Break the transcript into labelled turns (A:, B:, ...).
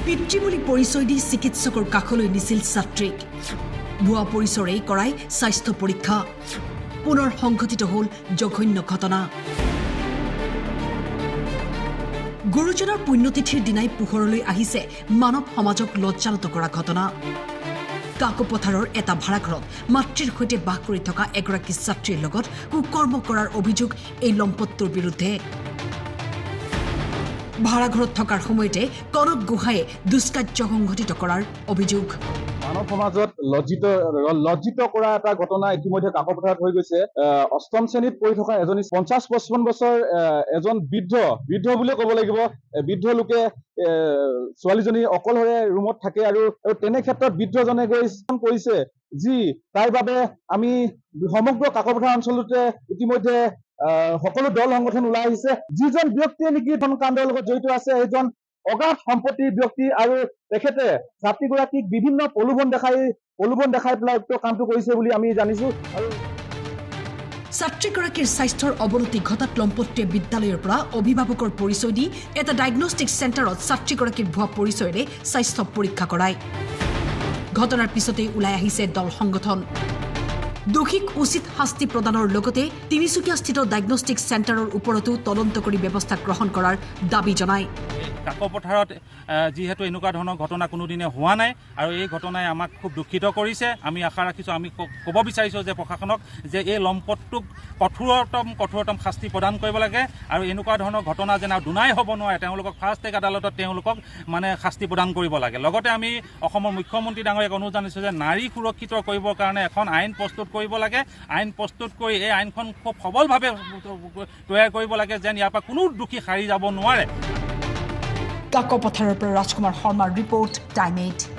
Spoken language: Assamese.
A: পিতৃ বুলি পৰিচয় দি চিকিৎসকৰ কাষলৈ নিছিল ছাত্ৰীক ভুৱা পৰিচয়েই কৰাই স্বাস্থ্য পৰীক্ষা পুনৰ সংঘটিত হ'ল জঘন্য ঘটনা গুৰুজনৰ পুণ্যতিথিৰ দিনাই পোহৰলৈ আহিছে মানৱ সমাজক লজ্জানত কৰা ঘটনা কাকপথাৰৰ এটা ভাড়াঘৰত মাতৃৰ সৈতে বাস কৰি থকা এগৰাকী ছাত্ৰীৰ লগত কুকৰ্ম কৰাৰ অভিযোগ এই লম্পটটোৰ বিৰুদ্ধে ভাড়াঘৰত থকাৰ সময়তে কনক গোহাঁয়ে দুষ্কাৰ্য সংঘটিত কৰাৰ অভিযোগ
B: মানৱ সমাজত লজ্জিত কৰা এটা ঘটনা ইতিমধ্যে কাকপথাৰত হৈ গৈছে অষ্টম শ্ৰেণীত পঢ়ি থকা এজনী 50-55 বছৰ এজন বৃদ্ধ বুলিয়ে ক'ব লাগিব বৃদ্ধ লোকে ছোৱালীজনী অকলশৰে ৰুমত থাকে আৰু তেনে ক্ষেত্ৰত বৃদ্ধজনে গৈ কৰিছে যি তাইৰ বাবে আমি সমগ্ৰ কাকপথাৰ অঞ্চলতে ইতিমধ্যে সকলো দল সংগঠন ওলাই আহিছে যিজন ব্যক্তিয়ে নেকি এখন কাণ্ডৰ লগত জড়িত আছে সেইজন অগাধ সম্পত্তিৰ ব্যক্তি আৰু তেখেতে ছাত্ৰীগৰাকীক বিভিন্ন প্ৰলোভন দেখাই পেলাই কামটো কৰিছে বুলি আমি জানিছো আৰু
A: ছাত্ৰীগৰাকীৰ স্বাস্থ্যৰ অৱনতি ঘটাত লম্পটটোৱে বিদ্যালয়ৰ পৰা অভিভাৱকৰ পৰিচয় দি এটা ডায়েগনষ্টিক চেণ্টাৰত ছাত্ৰীগৰাকীৰ ভুৱা পৰিচয়েৰে স্বাস্থ্য পৰীক্ষা কৰায় ঘটনাৰ পিছতেই ওলাই আহিছে দল সংগঠন দোষীক উচিত শাস্তি প্ৰদানৰ লগতে তিনিচুকীয়াস্থিত ডায়েগনষ্টিক চেণ্টাৰৰ ওপৰতো তদন্ত কৰি ব্যৱস্থা গ্ৰহণ কৰাৰ দাবী জনায়
C: কাকপথাৰত যিহেতু এনেকুৱা ধৰণৰ ঘটনা কোনোদিনে হোৱা নাই আৰু এই ঘটনাই আমাক খুব দুখিত কৰিছে আমি আশা ৰাখিছোঁ আমি ক'ব বিচাৰিছোঁ যে প্ৰশাসনক যে এই লম্পটটোক কঠোৰতম শাস্তি প্ৰদান কৰিব লাগে আৰু এনেকুৱা ধৰণৰ ঘটনা যেন দুনাই হ'ব নোৱাৰে তেওঁলোকক ফাষ্ট ট্ৰেক আদালতত তেওঁলোকক মানে শাস্তি প্ৰদান কৰিব লাগে লগতে আমি অসমৰ মুখ্যমন্ত্ৰী ডাঙৰীয়াক অনুৰোধ জানিছোঁ যে নাৰী সুৰক্ষিত কৰিবৰ কাৰণে এখন আইন প্ৰস্তুত কৰিব লাগে আইন প্ৰস্তুত কৰি এই আইনখন খুব সবলভাৱে তৈয়াৰ কৰিব লাগে যেন ইয়াৰ পৰা কোনো দোষী সাৰি যাব নোৱাৰে
A: কাকপথাৰৰ পৰা ৰাজকুমাৰ শৰ্মাৰ ৰিপৰ্ট টাইম 8